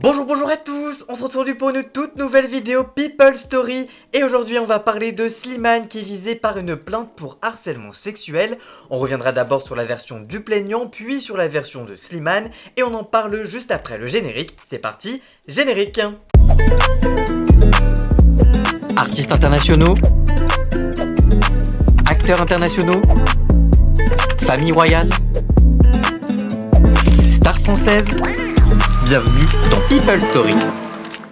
Bonjour à tous, on se retrouve pour une toute nouvelle vidéo People Story et aujourd'hui on va parler de Slimane qui est visé par une plainte pour harcèlement sexuel. On reviendra d'abord sur la version du plaignant puis sur la version de Slimane et on en parle juste après le générique. C'est parti, générique. Artistes internationaux, acteurs internationaux, famille royale, stars françaises. Bienvenue dans People Story.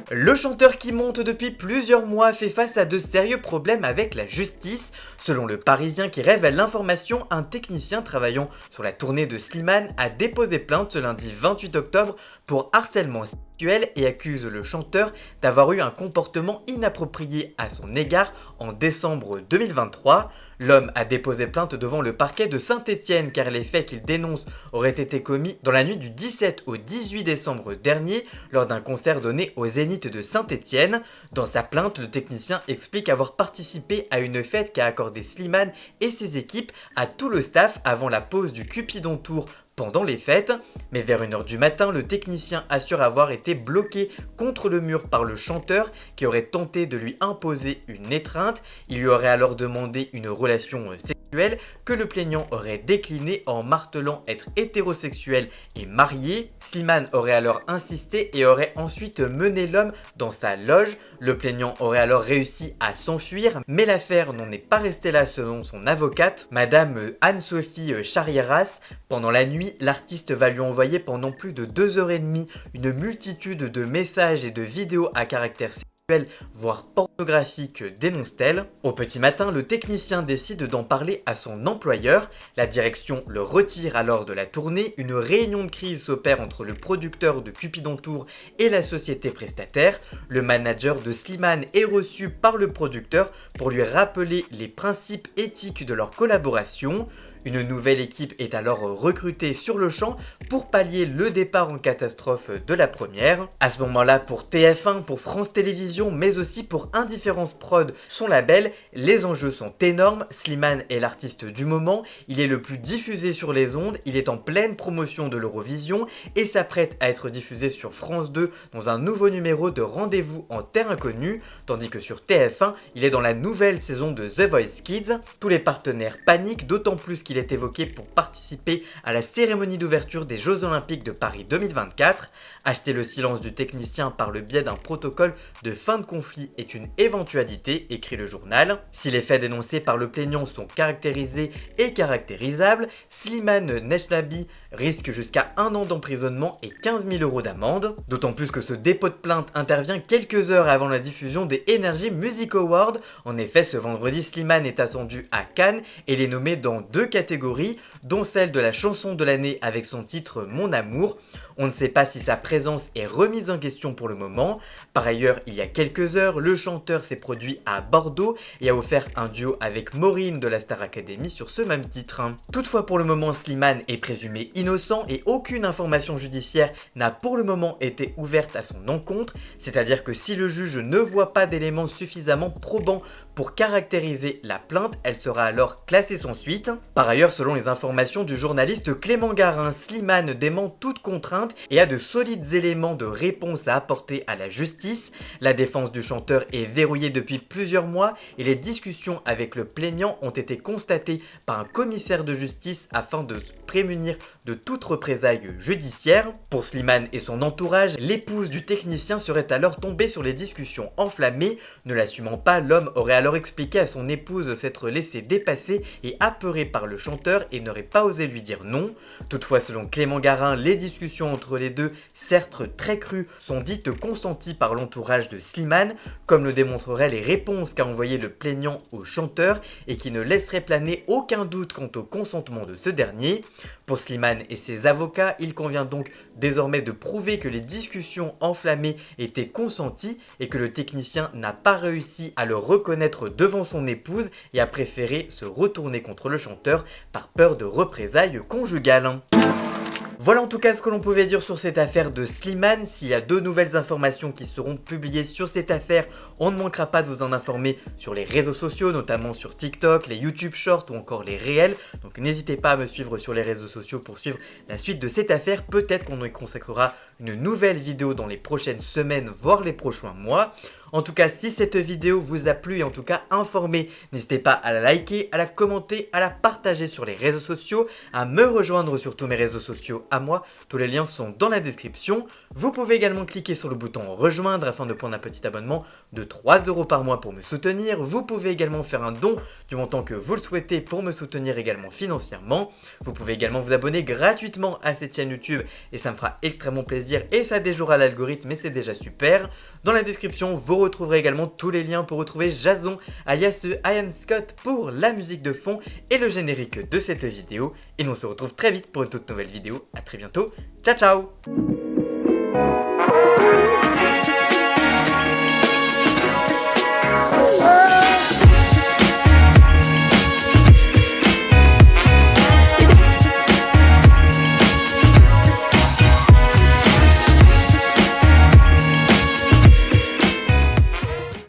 Le chanteur qui monte depuis plusieurs mois fait face à de sérieux problèmes avec la justice. Selon le Parisien qui révèle l'information, un technicien travaillant sur la tournée de Slimane a déposé plainte ce lundi 28 octobre pour harcèlement sexuel et accuse le chanteur d'avoir eu un comportement inapproprié à son égard en décembre 2023. L'homme a déposé plainte devant le parquet de Saint-Étienne car les faits qu'il dénonce auraient été commis dans la nuit du 17 au 18 décembre dernier lors d'un concert donné au Zénith de Saint-Étienne. Dans sa plainte, le technicien explique avoir participé à une fête qu'a accordé Slimane et ses équipes à tout le staff avant la pause du Cupidon Tour pendant les fêtes, mais vers 1h du matin, le technicien assure avoir été bloqué contre le mur par le chanteur qui aurait tenté de lui imposer une étreinte. Il lui aurait alors demandé une relation sexuelle que le plaignant aurait décliné en martelant être hétérosexuel et marié. Slimane aurait alors insisté et aurait ensuite mené l'homme dans sa loge. Le plaignant aurait alors réussi à s'enfuir, mais l'affaire n'en est pas restée là selon son avocate, Madame Anne-Sophie Charrieras. Pendant la nuit, l'artiste va lui envoyer pendant plus de 2h30 une multitude de messages et de vidéos à caractère sexuel, voire pornographique, dénonce-t-elle. Au petit matin, le technicien décide d'en parler à son employeur. La direction le retire alors de la tournée. Une réunion de crise s'opère entre le producteur de Cupidon Tour et la société prestataire. Le manager de Slimane est reçu par le producteur pour lui rappeler les principes éthiques de leur collaboration. Une nouvelle équipe est alors recrutée sur le champ pour pallier le départ en catastrophe de la première. À ce moment-là, pour TF1, pour France Télévisions, mais aussi pour Indifférence Prod, son label, les enjeux sont énormes. Slimane est l'artiste du moment, il est le plus diffusé sur les ondes, il est en pleine promotion de l'Eurovision et s'apprête à être diffusé sur France 2 dans un nouveau numéro de Rendez-vous en Terre Inconnue, tandis que sur TF1, il est dans la nouvelle saison de The Voice Kids. Tous les partenaires paniquent, d'autant plus qu'il est évoqué pour participer à la cérémonie d'ouverture des Jeux Olympiques de Paris 2024. Acheter le silence du technicien par le biais d'un protocole de fin de conflit est une éventualité, écrit le journal. Si les faits dénoncés par le plaignant sont caractérisés et caractérisables, Slimane Nejnabi risque jusqu'à 1 an d'emprisonnement et 15 000 € d'amende. D'autant plus que ce dépôt de plainte intervient quelques heures avant la diffusion des Energy Music Awards. En effet, ce vendredi, Slimane est attendu à Cannes et il est nommé dans 2 catégories, dont celle de la chanson de l'année avec son titre Mon Amour. On ne sait pas si sa présence est remise en question pour le moment. Par ailleurs, il y a quelques heures, le chanteur s'est produit à Bordeaux et a offert un duo avec Maureen de la Star Academy sur ce même titre. Toutefois, pour le moment, Slimane est présumé innocent et aucune information judiciaire n'a pour le moment été ouverte à son encontre, c'est-à-dire que si le juge ne voit pas d'éléments suffisamment probants pour caractériser la plainte, elle sera alors classée sans suite. Par ailleurs, selon les informations du journaliste Clément Garin, Slimane dément toute contrainte et a de solides éléments de réponse à apporter à la justice. La défense du chanteur est verrouillée depuis plusieurs mois et les discussions avec le plaignant ont été constatées par un commissaire de justice afin de se prémunir de toute représailles judiciaire. Pour Slimane et son entourage, l'épouse du technicien serait alors tombée sur les discussions enflammées. Ne l'assumant pas, l'homme aurait alors expliqué à son épouse s'être laissé dépasser et apeuré par le chanteur et n'aurait pas osé lui dire non. Toutefois, selon Clément Garin, les discussions entre les deux, certes très crues, sont dites consenties par l'entourage de Slimane, comme le démontreraient les réponses qu'a envoyées le plaignant au chanteur et qui ne laisseraient planer aucun doute quant au consentement de ce dernier. Pour Slimane et ses avocats, il convient donc désormais de prouver que les discussions enflammées étaient consenties et que le technicien n'a pas réussi à le reconnaître devant son épouse et a préféré se retourner contre le chanteur par peur de représailles conjugales. Voilà en tout cas ce que l'on pouvait dire sur cette affaire de Slimane. S'il y a de nouvelles informations qui seront publiées sur cette affaire, on ne manquera pas de vous en informer sur les réseaux sociaux, notamment sur TikTok, les YouTube Shorts ou encore les réels. Donc n'hésitez pas à me suivre sur les réseaux sociaux pour suivre la suite de cette affaire. Peut-être qu'on y consacrera une nouvelle vidéo dans les prochaines semaines, voire les prochains mois. En tout cas, si cette vidéo vous a plu et en tout cas informé, n'hésitez pas à la liker, à la commenter, à la partager sur les réseaux sociaux, à me rejoindre sur tous mes réseaux sociaux à moi. Tous les liens sont dans la description. Vous pouvez également cliquer sur le bouton rejoindre afin de prendre un petit abonnement de 3 € par mois pour me soutenir. Vous pouvez également faire un don du montant que vous le souhaitez pour me soutenir également financièrement. Vous pouvez également vous abonner gratuitement à cette chaîne YouTube et ça me fera extrêmement plaisir et ça déjouera l'algorithme et c'est déjà super. Dans la description, vous retrouverez également tous les liens pour retrouver Jason alias Ian Scott pour la musique de fond et le générique de cette vidéo. Et nous on se retrouve très vite pour une toute nouvelle vidéo. A très bientôt. Ciao ciao.